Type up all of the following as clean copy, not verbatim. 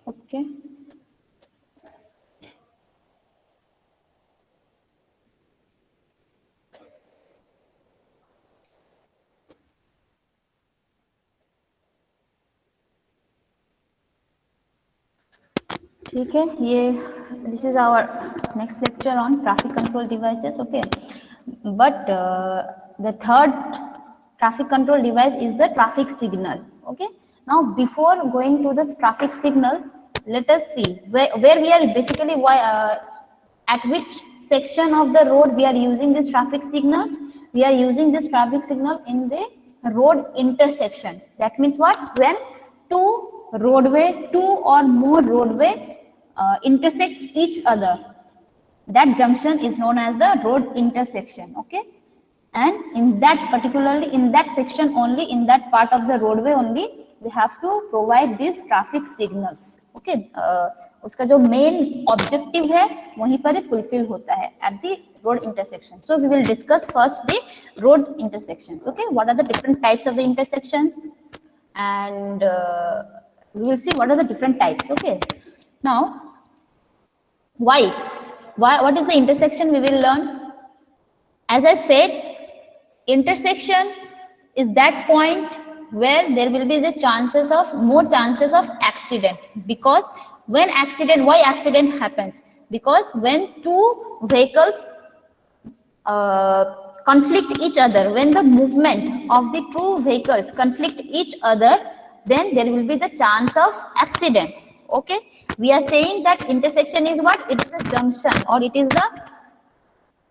Okay. ठीक है, ये this is our next lecture on traffic control devices. Okay, but the third traffic control device is the traffic signal. Okay, now before going to this traffic signal, let us see where we are basically at which section of the road we are using these traffic signals. We are using this traffic signal in the road intersection. That means what? When two or more roadway intersects each other, that junction is known as the road intersection. Okay, and in that, particularly in that section only, in that part of the roadway only, we have to provide these traffic signals. Okay, उसका जो main objective है वहीं पर fulfil होता है at the road intersection. So we will discuss first the road intersections. Okay, what are the different types of the intersections, and we will see what are the different types. Okay, now why what is the intersection we will learn. As I said, intersection is that point where there will be the more chances of accident, because when why accident happens? Because when two vehicles conflict each other, when the movement of the two vehicles conflict each other, then there will be the chance of accidents. Okay, we are saying that intersection is what? It is the junction, or it is the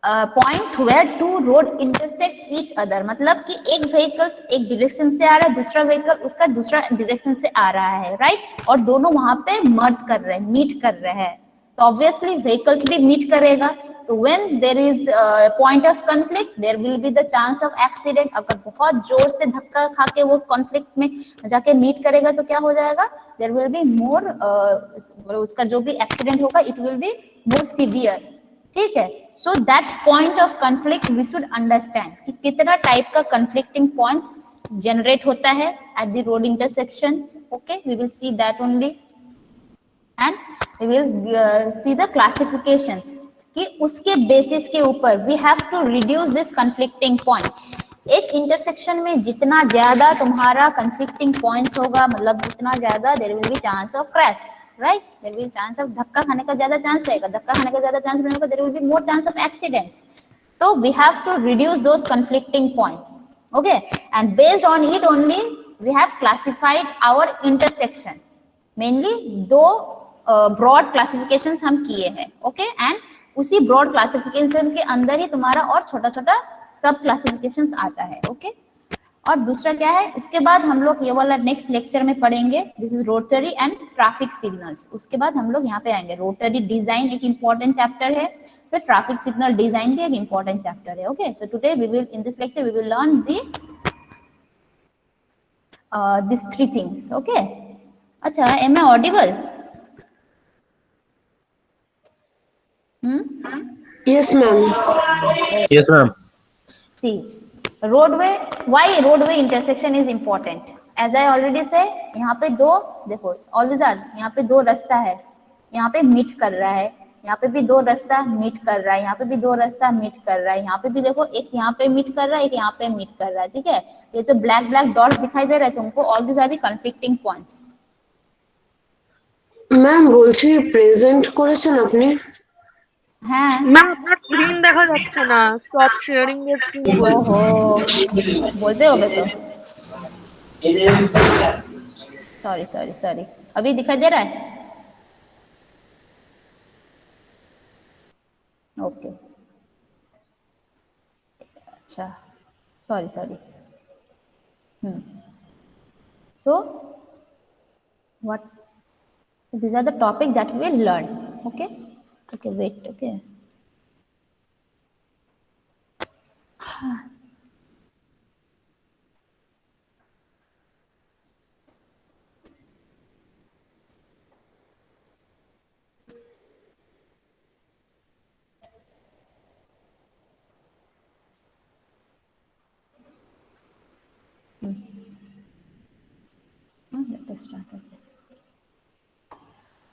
point where two road intersect each other. मतलब कि एक vehicles एक direction से आ रहा है, दूसरा vehicle उसका दूसरा डायरेक्शन से आ रहा है, राइट, और दोनों वहां पे मर्ज कर रहे हैं, मीट कर रहे हैं, तो ऑब्वियसली व्हीकल्स भी मीट करेगा. तो when there is point of conflict there will be the chance of accident. अगर बहुत जोर से धक्का खा के वो कॉन्फ्लिक्ट में जाके मीट करेगा तो क्या हो जाएगा? देयर विल बी मोर, उसका जो भी एक्सीडेंट होगा it will be more severe. ठीक है, so that point of conflict we should understand कि कितना टाइप का कॉन्फ्लिक्टिंग पॉइंट्स जनरेट होता है at the road intersections. Okay, we will see that only, and we will see the classifications कि उसके basis के ऊपर we have to reduce this conflicting point. एक इंटरसेक्शन में जितना ज्यादा तुम्हारा कॉन्फ्लिक्टिंग पॉइंट्स होगा, मतलब जितना ज्यादा there will be chance of crash, right, there will be chance of धक्का खाने का ज्यादा चांस रहेगा, धक्का खाने का ज्यादा चांस रहने का there will be more chance of accidents. So we have to reduce those conflicting points. Okay, and based on it only we have classified our intersection. Mainly दो broad classifications हम किए हैं. Okay, and उसी broad classification के अंदर ही तुम्हारा और छोटा छोटा सब classifications आता है. Okay, और दूसरा क्या है, उसके बाद हम लोग ये वाला नेक्स्ट लेक्चर में पढ़ेंगे, this is rotary and traffic signals. उसके बाद हम लोग यहाँ पे आएंगे. रोटरी डिजाइन एक इंपॉर्टेंट चैप्टर है, तो ट्रैफिक सिग्नल डिजाइन भी एक इंपॉर्टेंट चैप्टर है. Okay, so today we will in this lecture we will learn this three things. Okay, अच्छा, am I audible? Yes, ma'am. Yes, ma'am. See, roadway, why roadway intersection is important? As I already say, यहाँ पे दो, देखो always are, यहाँ पे दो रास्ता है, यहाँ पे मीट कर रहा है, यहाँ पे भी दो रास्ता मीट कर रहा है, यहाँ पे भी दो रास्ता मीट कर रहा है, यहाँ पे भी देखो एक यहाँ पे मीट कर रहा है, एक यहाँ पे मीट कर रहा है. ठीक है, ये जो ब्लैक ब्लैक डॉट्स दिखाई दे रहे हैं तुमको, all this are the conflicting points. Ma'am বলছি প্রেজেন্ট করেছেন আপনি? হ্যাঁ, ম্যাম আপনার স্ক্রিন দেখা যাচ্ছে না, স্টপ শেয়ারিং দ্য স্ক্রিন বলুন. ओहो, बोलते हो तो सॉरी सॉरी सॉरी. अभी दिखाई दे रहा है? ओके, अच्छा, sorry sorry. So what, these are the topic that we will learn. Okay, okay, wait. Okay, let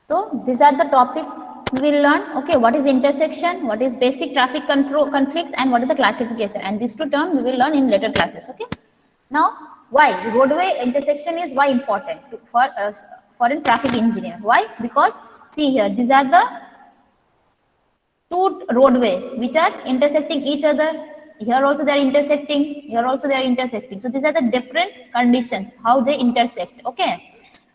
So these are the topic we will learn. Okay, what is intersection, what is basic traffic control conflicts, and what is the classification. And these two terms we will learn in later classes. Okay. Now, why roadway intersection is why important for a traffic engineer? Why? Because see here, these are the two roadway which are intersecting each other. Here also they are intersecting. Here also they are intersecting. So these are the different conditions how they intersect. Okay,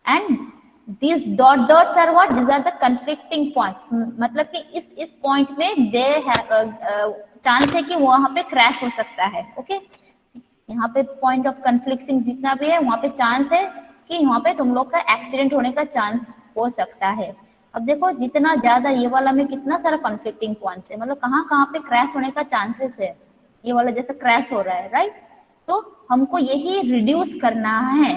and these dots are what? These are the conflicting points. मतलब कि इस point में they have chance है कि वहाँ पे crash हो सकता है. Okay, यहाँ पे point of conflicting जितना भी है वहाँ पे chance है कि यहाँ पे तुम लोग का accident होने का chance हो सकता है. अब देखो जितना ज्यादा ये वाला में कितना सारा conflicting points है, मतलब कहाँ पे crash होने का chances है. ये वाला जैसे crash हो रहा है, right? तो हमको यही reduce करना है.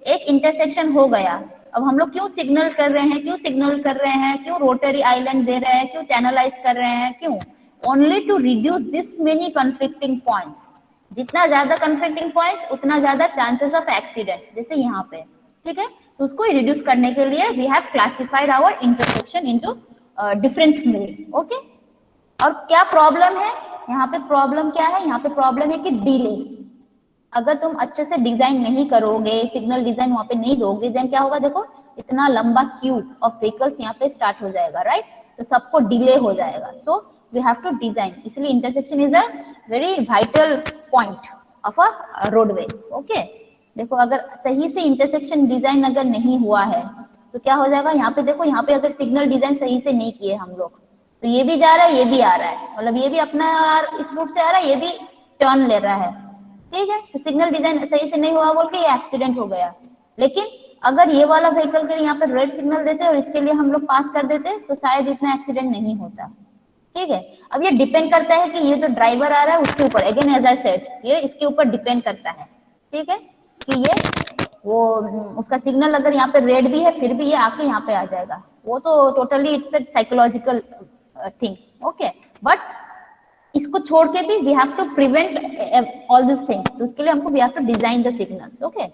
एक intersection हो गया. अब हम लोग क्यों सिग्नल कर रहे हैं, क्यों रोटरी आइलैंड दे रहे हैं, क्यों चैनलाइज कर रहे हैं, क्यों? Only to reduce this many conflicting points. जितना ज्यादा कन्फ्लिक्टिंग पॉइंट्स उतना ज्यादा चांसेस ऑफ एक्सीडेंट, जैसे यहाँ पे. ठीक है, तो उसको रिड्यूस करने के लिए we have classified our intersection into different way. Okay, और क्या प्रॉब्लम है यहाँ पे? प्रॉब्लम क्या है यहाँ पे? प्रॉब्लम है कि डिले. अगर तुम अच्छे से डिजाइन नहीं करोगे, सिग्नल डिजाइन वहां पे नहीं दोगे, देन क्या होगा? देखो इतना लंबा क्यू ऑफ व्हीकल्स यहाँ पे स्टार्ट हो जाएगा, राइट? तो सबको डिले हो जाएगा. So we have to design. इसलिए intersection is a very vital point of a roadway. Okay, देखो अगर सही से इंटरसेक्शन डिजाइन अगर नहीं हुआ है तो क्या हो जाएगा? यहाँ पे देखो, यहाँ पे अगर सिग्नल डिजाइन सही से नहीं किए हम लोग, तो ये भी जा रहा है, ये भी आ रहा है, मतलब ये भी अपना इस रूट से आ रहा है, ये भी टर्न ले रहा है. ठीक है, तो सिग्नल डिजाइन सही से नहीं हुआ बोल के ये एक्सीडेंट हो गया. लेकिन अगर ये वाला व्हीकल के लिए यहाँ पे रेड सिग्नल देते और इसके लिए हम लोग पास कर देते तो शायद इतना एक्सीडेंट नहीं होता. ठीक है, अब ये डिपेंड करता है कि ये जो ड्राइवर आ रहा है उसके ऊपर. अगेन एज आई सेड, ये इसके ऊपर डिपेंड करता है. ठीक है, कि ये वो उसका सिग्नल अगर यहाँ पे रेड भी है फिर भी ये आके यहाँ पे आ जाएगा, वो तो totally it's a psychological thing. Okay, but इसको छोड़ के भी we have to prevent all this thing. तो उसके लिए हमको we have to design the signals. Okay,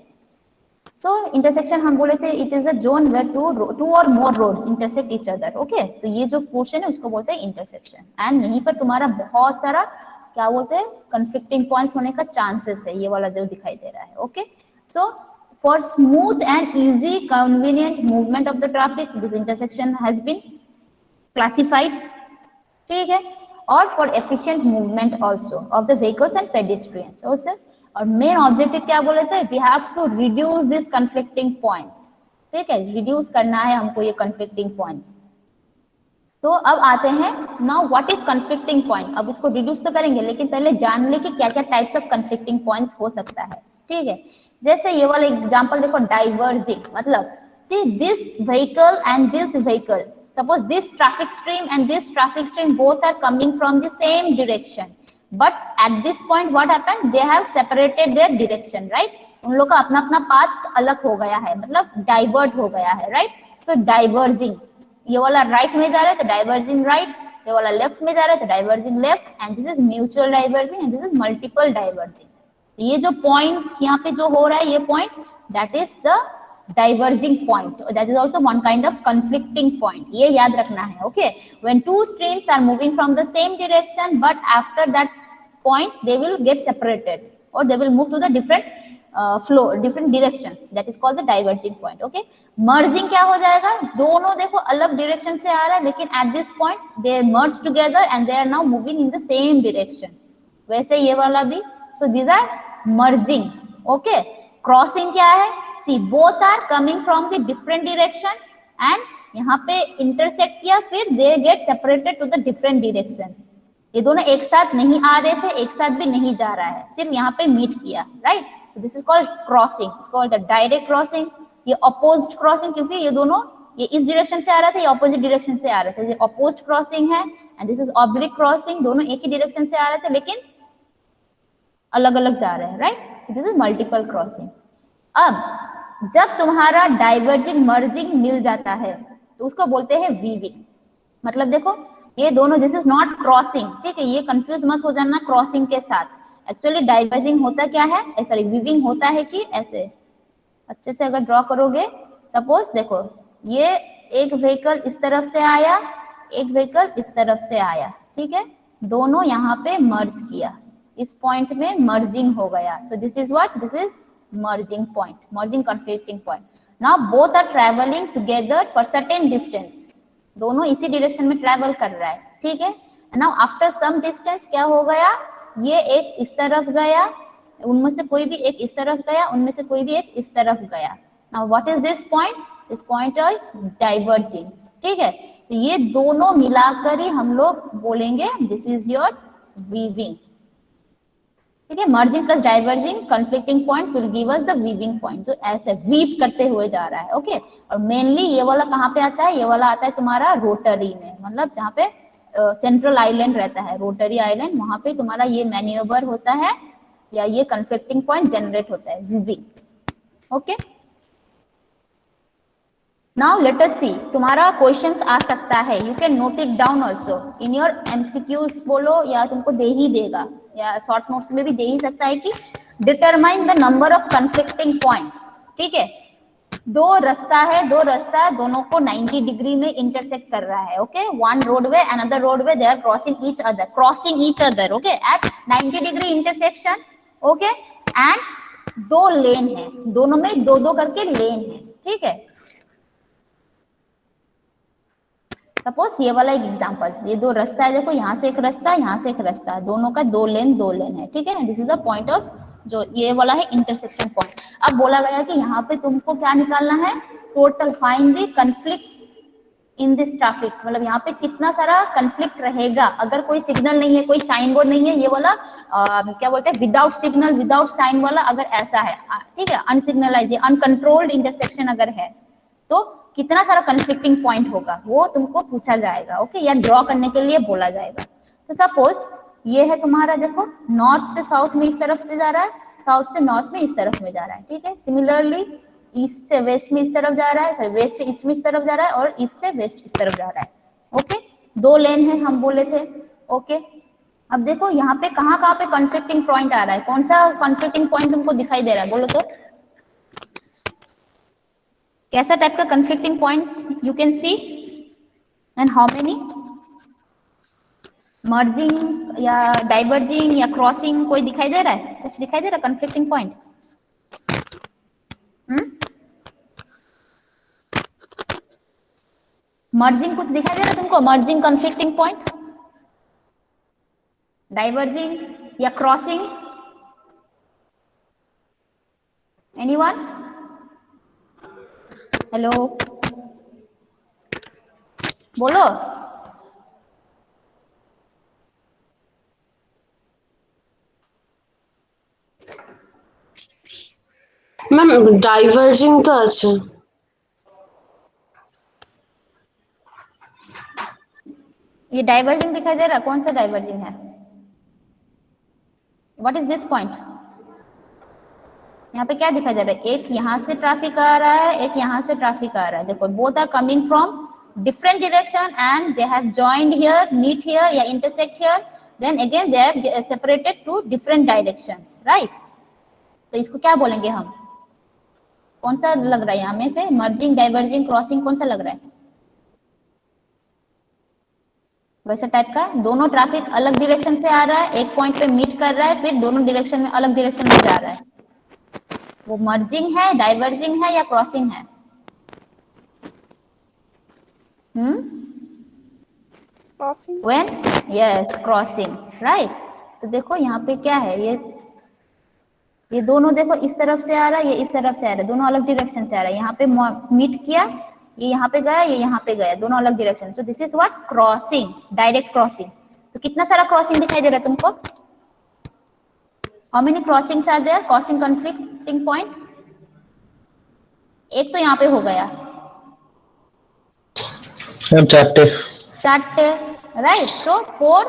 so intersection हम बोले थे it is a zone where two और more roads intersect each other. Okay, तो ये जो पोर्शन है उसको बोलते हैं इंटरसेक्शन. एंड यहीं पर तुम्हारा बहुत सारा क्या बोलते हैं कंफ्लिक्टिंग पॉइंट्स होने का चांसेस है, ये वाला जो दिखाई दे रहा है. Okay, so for smooth and easy convenient movement of the traffic this intersection has been classified. ठीक है, और for efficient movement also of the vehicles and pedestrians. Sir, और मेन ऑब्जेक्टिव क्या बोले थे? We have to reduce this conflicting point. ठीक है, reduce करना है हमको ये कन्फ्लिक्टिंग पॉइंट्स. तो अब आते हैं now what is conflicting point. अब इसको रिड्यूस तो करेंगे, लेकिन पहले जान ले कि क्या क्या टाइप्स ऑफ कन्फ्लिक्टिंग पॉइंट्स हो सकता है. ठीक है, जैसे ये वाला एग्जांपल देखो, डाइवर्जिंग, मतलब see this vehicle and this vehicle, suppose this traffic stream and this traffic stream both are coming from the same direction, but at this point what happened? They have separated their direction, right? उन लोग का अपना अपना path अलग हो गया है, मतलब डाइवर्ट हो गया है, राइट? सो डाइवर्जिंग, ये वाला राइट में जा रहा है तो डाइवर्जिंग राइट, ये वाला लेफ्ट में जा रहा है तो diverging left. And this is mutual diverging and this is multiple diverging. ये जो पॉइंट यहाँ पे जो हो रहा है, ये point that is the diverging point. That is also one kind of conflicting point. ये याद रखना है. Okay, when two streams are moving from the same direction, but after that point they will get separated or they will move to the different flow, different directions. That is called the diverging point. Okay, merging क्या हो जाएगा? दोनों देखो अलग direction से आ रहा है, लेकिन at this point they merge together and they are now moving in the same direction. वैसे ये वाला भी. So these are merging. Okay, crossing क्या है? See, both are coming from the different direction and यहाँ पे intersect किया, फिर they get separated to the different direction. ये दोनों एक साथ नहीं आ रहे थे, एक साथ भी नहीं जा रहा है, सिर्फ यहाँ पे meet किया, right? So this is called crossing. It's called the direct crossing. ये opposed crossing, क्योंकि ये दोनों ये इस direction से आ रहा था, ये opposite direction से आ रहे थे. ये opposed crossing है and this is oblique crossing. दोनों एक ही direction से आ रहे थे लेकिन अलग अलग जा रहे हैं, right? So this is multiple crossing. अब जब तुम्हारा डाइवर्जिंग मर्जिंग मिल जाता है तो उसको बोलते हैं वीविंग. मतलब देखो ये दोनों, दिस इज नॉट क्रॉसिंग. ठीक है, ये कंफ्यूज मत हो जाना क्रॉसिंग के साथ. एक्चुअली डाइवर्जिंग होता क्या है, सॉरी वीविंग होता है कि ऐसे अच्छे से अगर ड्रॉ करोगे, सपोज देखो ये एक व्हीकल इस तरफ से आया, एक व्हीकल इस तरफ से आया, ठीक है, दोनों यहाँ पे मर्ज किया, इस पॉइंट में मर्जिंग हो गया, so this is what, this is merging point, merging conflicting point. Now both are travelling together for certain distance, दोनों इसी डायरेक्शन में ट्रेवल कर रहा है, ठीक है। नाउ आफ्टर सम डिस्टेंस क्या हो गया, ये एक इस तरफ गया, उनमें से कोई भी एक इस तरफ गया, उनमें से कोई भी एक इस तरफ गया। Now what is this point, this point is diverging, ठीक है। तो ये दोनों मिलाकर ही हम लोग बोलेंगे दिस इज योर वीविंग, ठीक है। Merging plus diverging conflicting point will give us the weaving point, जो ऐसे वीव करते हुए जा रहा है, ओके। और मेनली ये वाला कहाँ पे आता है, ये वाला आता है तुम्हारा रोटरी में, मतलब जहाँ पे सेंट्रल आइलैंड रहता है, रोटरी आइलैंड, वहां पे तुम्हारा ये मैन्यूवर होता है या ये कन्फ्लिक्टिंग पॉइंट जनरेट होता है, weaving, okay. Now let us see, तुम्हारा क्वेश्चंस आ सकता है, you can note it down also in your MCQs बोलो या तुमको दे ही देगा, या शॉर्ट नोट्स में भी दे ही सकता है कि determine the number of conflicting points, ठीक है। दो रास्ता है, दो रास्ता दोनों को 90 डिग्री में इंटरसेक्ट कर रहा है, okay. One roadway another roadway, they are crossing each other, okay, at 90 degree intersection, okay. And दो लेन है, दोनों में दो दो करके लेन है, ठीक है। सपोज ये वाला एक एग्जांपल, ये दो रास्ता है, देखो यहाँ से एक रास्ता, यहाँ से एक रास्ता, दोनों का दो लेन है, ठीक है। This is the point of, जो ये वाला है इंटरसेक्शन पॉइंट। अब बोला गया कि यहाँ पे तुमको क्या निकालना है, total find the conflicts in this traffic, मतलब यहाँ पे कितना सारा कन्फ्लिक्ट रहेगा अगर कोई सिग्नल नहीं है, कोई साइन बोर्ड नहीं है, ये वाला क्या बोलते हैं, विदाउट सिग्नल विदाउट साइन वाला अगर ऐसा है, ठीक है, अनसिग्नलाइज अनकंट्रोल्ड इंटरसेक्शन अगर है, तो कितना सारा कन्फ्लिक्टिंग पॉइंट होगा वो तुमको पूछा जाएगा, ओके, या ड्रॉ करने के लिए बोला जाएगा। तो सपोज ये है तुम्हारा, देखो नॉर्थ से साउथ में इस तरफ से जा रहा है, साउथ से नॉर्थ में इस तरफ में जा रहा है, ठीक है। सिमिलरली ईस्ट से वेस्ट में इस तरफ जा रहा है, सॉरी वेस्ट से ईस्ट में इस तरफ जा रहा है, और ईस्ट से वेस्ट इस तरफ जा रहा है, ओके। दो लेन है हम बोले थे, ओके। अब देखो यहाँ पे कहाँ पे कन्फ्लिक्टिंग पॉइंट आ रहा है, कौन सा कन्फ्लिक्टिंग पॉइंट तुमको दिखाई दे रहा है, बोलो तो कैसा टाइप का conflicting point you can see, and how many, merging या डाइवर्जिंग या क्रॉसिंग, कोई दिखाई दे रहा है, कुछ दिखाई दे रहा है कन्फ्लिक्टिंग पॉइंट, मर्जिंग कुछ दिखाई दे रहा है तुमको, मर्जिंग कन्फ्लिक्टिंग पॉइंट, डाइवर्जिंग या क्रॉसिंग, एनीवन, हेलो बोलो। मैम डाइवर्जिंग तो अच्छा, ये डाइवर्जिंग दिखाई दे रहा है, कौन सा डाइवर्जिंग है, व्हाट इज दिस पॉइंट, यहाँ पे क्या दिखाई दे रहा है, एक यहाँ से ट्रैफिक आ रहा है, एक यहाँ से ट्रैफिक आ रहा है, देखो both are coming from different direction and they have joined here, meet here या intersect here, then again they have separated to different directions, right. तो इसको क्या बोलेंगे हम, कौन सा लग रहा है यहाँ में से, मर्जिंग डाइवर्जिंग क्रॉसिंग, कौन सा लग रहा है, वैसा टाइप का, दोनों ट्रैफिक अलग डायरेक्शन से आ रहा है, एक पॉइंट पे मीट कर रहा है, फिर दोनों डायरेक्शन में अलग डायरेक्शन में जा रहा है, वो मर्जिंग है, डाइवर्जिंग है या क्रॉसिंग है, crossing, when, yes crossing, right. तो देखो यहाँ पे क्या है, ये दोनों देखो इस तरफ से आ रहा है, ये इस तरफ से आ रहा है, दोनों अलग डायरेक्शन से आ रहा है, यहाँ पे मीट किया, ये यहाँ पे गया, ये यहाँ पे गया, दोनों अलग direction, so this is what, crossing, direct crossing. तो कितना सारा क्रॉसिंग दिखाई दे रहा है तुमको, how many crossings are there, crossing conflicting point, एक तो यहाँ पे हो गया, चारटे, right. So 4,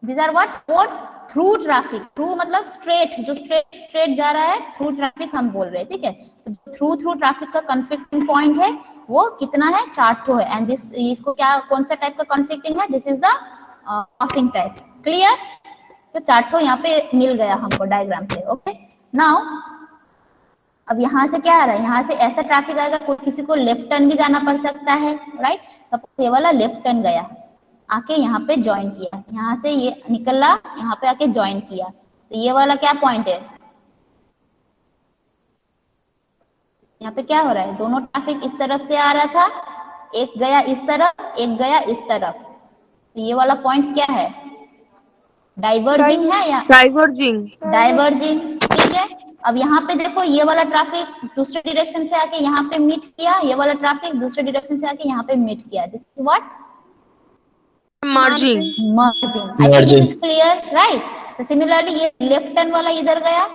these are what, 4 through traffic, through मतलब स्ट्रेट, जो स्ट्रेट जा रहा है, थ्रू ट्रैफिक हम बोल रहे हैं, ठीक है। तो थ्रू ट्रैफिक का कन्फ्लिक्टिंग पॉइंट है वो कितना है, 4 है, एंड दिस, इसको क्या, कौन सा टाइप का कन्फ्लिक्टिंग है, this is the crossing type, clear. तो 4 यहाँ पे मिल गया हमको डायग्राम से, ओके। नाउ अब यहाँ से क्या आ रहा है, यहाँ से ऐसा ट्रैफिक आएगा, कोई किसी को लेफ्ट टर्न भी जाना पड़ सकता है, राइट। सपोज ये वाला लेफ्ट टर्न गया, आके यहाँ पे ज्वाइन किया, यहाँ से ये निकला, यहाँ पे आके ज्वाइन किया, तो ये वाला क्या पॉइंट है, यहाँ पे क्या हो रहा है, दोनों ट्रैफिक इस तरफ से आ रहा था, एक गया इस तरफ, एक गया इस तरफ, तो ये वाला पॉइंट क्या है, डाइवर्जिंग है या डाइवर्जिंग। डाइवर्जिंग, ठीक है। अब यहाँ पे देखो ये वाला ट्रैफिक दूसरे डायरेक्शन से आके यहाँ पे मीट किया, ये वाला ट्रैफिक दूसरे डायरेक्शन से आके यहाँ पे मीट किया, this is what, merging. Merging. I think this is clear, right. तो सिमिलरली ये लेफ्ट टर्न वाला इधर गया,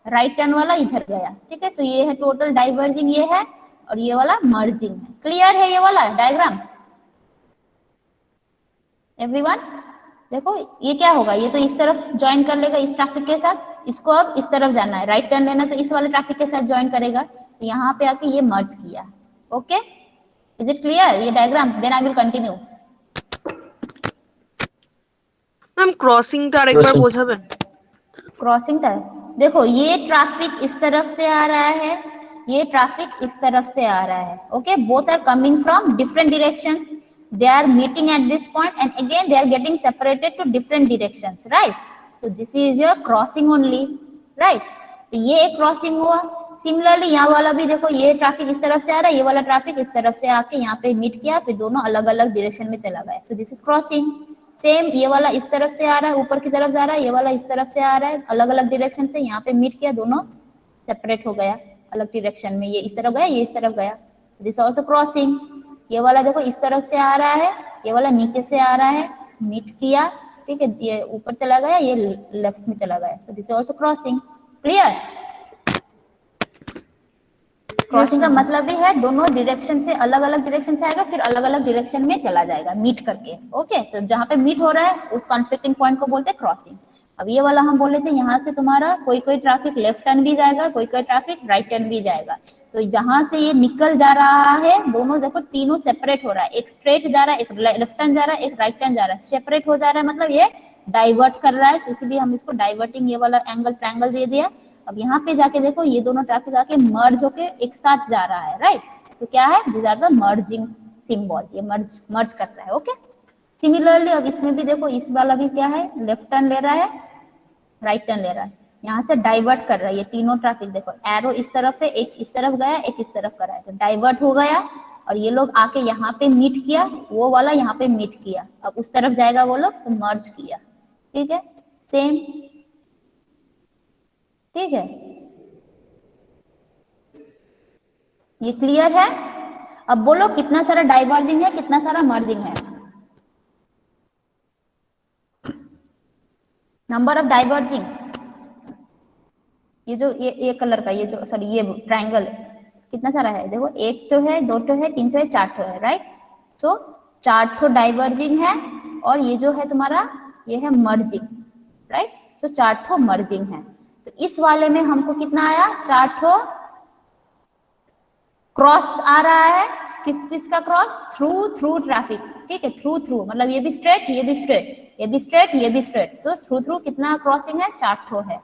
राइट टर्न वाला इधर गया, ठीक है। सो ये है टोटल डाइवर्जिंग, ये है, और ये वाला मर्जिंग है। क्लियर है ये वाला डायग्राम एवरीवन? देखो ये क्या होगा, ये तो इस तरफ ज्वाइन कर लेगा इस ट्रैफिक के साथ, इसको अब इस तरफ जाना है, राइट टर्न लेना, तो इस वाले ट्रैफिक के साथ ज्वाइन करेगा, तो यहाँ पे आके ये मर्ज किया। ओके, इज इट क्लियर ये diagram? Then I will continue. Ma'am crossing টা আরেকবার বোঝাবেন? क्रॉसिंग টা देखो, ये ट्रैफिक इस तरफ से आ रहा है, ये ट्रैफिक इस तरफ से आ रहा है, okay. Both are coming from different directions, they are meeting at this point and again they are getting separated to different directions, right? So this is your crossing only, right? तो ये एक crossing हुआ। Similarly यहाँ वाला भी देखो, ये traffic इस तरफ से आ रहा है, ये वाला ट्रैफिक इस तरफ से आके यहाँ पे मीट किया, फिर दोनों अलग अलग डायरेक्शन में चला गया, so this is crossing. Same ये वाला इस तरफ से आ रहा है, ऊपर की तरफ जा रहा है, ये वाला इस तरफ से आ रहा है, अलग अलग डायरेक्शन से यहाँ पे मीट किया, दोनों सेपरेट हो गया अलग डायरेक्शन में, ये इस तरफ गया, ये इस तरफ गया, दिस ऑल्सो क्रॉसिंग। ये वाला देखो इस तरफ से आ रहा है, ये वाला नीचे से आ रहा है, मीट किया, ठीक है, ये ऊपर चला गया, ये लेफ्ट में चला गया, so this is also crossing. Clear? Crossing का मतलब भी है दोनों डायरेक्शन से, अलग अलग डायरेक्शन से आएगा, फिर अलग अलग डायरेक्शन में चला जाएगा मीट करके, ओके। सो जहाँ पे मीट हो रहा है उस कॉन्फ्लिक्टिंग पॉइंट को बोलते हैं क्रॉसिंग। अब ये वाला हम बोले थे, यहाँ से तुम्हारा कोई कोई ट्रैफिक लेफ्ट टर्न भी जाएगा, कोई कोई ट्रैफिक राइट टर्न भी जाएगा, तो जहां से ये निकल जा रहा है, दोनों देखो तीनों सेपरेट हो रहा है, एक स्ट्रेट जा रहा है, एक लेफ्ट टर्न जा रहा है, एक राइट टर्न जा रहा है, सेपरेट हो जा रहा है, मतलब ये डाइवर्ट कर रहा है, तो इसलिए हम इसको डाइवर्टिंग ये वाला एंगल ट्रायंगल दे दिया। अब यहाँ पे जाके देखो, ये दोनों ट्रैफिक आके मर्ज होके एक साथ जा रहा है, राइट। तो क्या है, this are the merging symbol, ये मर्ज कर रहा है, ओके। सिमिलरली अब इसमें भी देखो, इस वाला भी क्या है, लेफ्ट टर्न ले रहा है, राइट टर्न ले रहा है, यहाँ से डाइवर्ट कर रहा है, ये तीनों ट्रैफिक देखो, एरो इस तरफ है, एक इस तरफ गया, एक इस तरफ कर रहा है, तो डाइवर्ट हो गया, और ये लोग आके यहाँ पे मीट किया, वो वाला यहाँ पे मीट किया, अब उस तरफ जाएगा वो लोग, तो मर्ज किया, ठीक है, सेम, ठीक है। ये क्लियर है? अब बोलो कितना सारा डाइवर्जिंग है, कितना सारा मर्जिंग है? नंबर ऑफ डाइवर्जिंग, ये जो ये कलर का, ये जो सॉरी ये ट्रायंगल कितना सारा है, देखो, एक तो है, दो तो है, तीन तो है, चार तो है, राइट। सो 4 तो डाइवर्जिंग है, और ये जो है तुम्हारा ये है मर्जिंग, राइट। सो 4 तो मर्जिंग है, तो इस वाले में हमको कितना आया, 4 तो क्रॉस आ रहा है, किस चीज का क्रॉस, थ्रू ट्रैफिक, ठीक है, थ्रू मतलब ये भी स्ट्रेट, ये भी स्ट्रेट, ये भी स्ट्रेट, ये भी स्ट्रेट, तो थ्रू कितना क्रॉसिंग है, 4 तो है।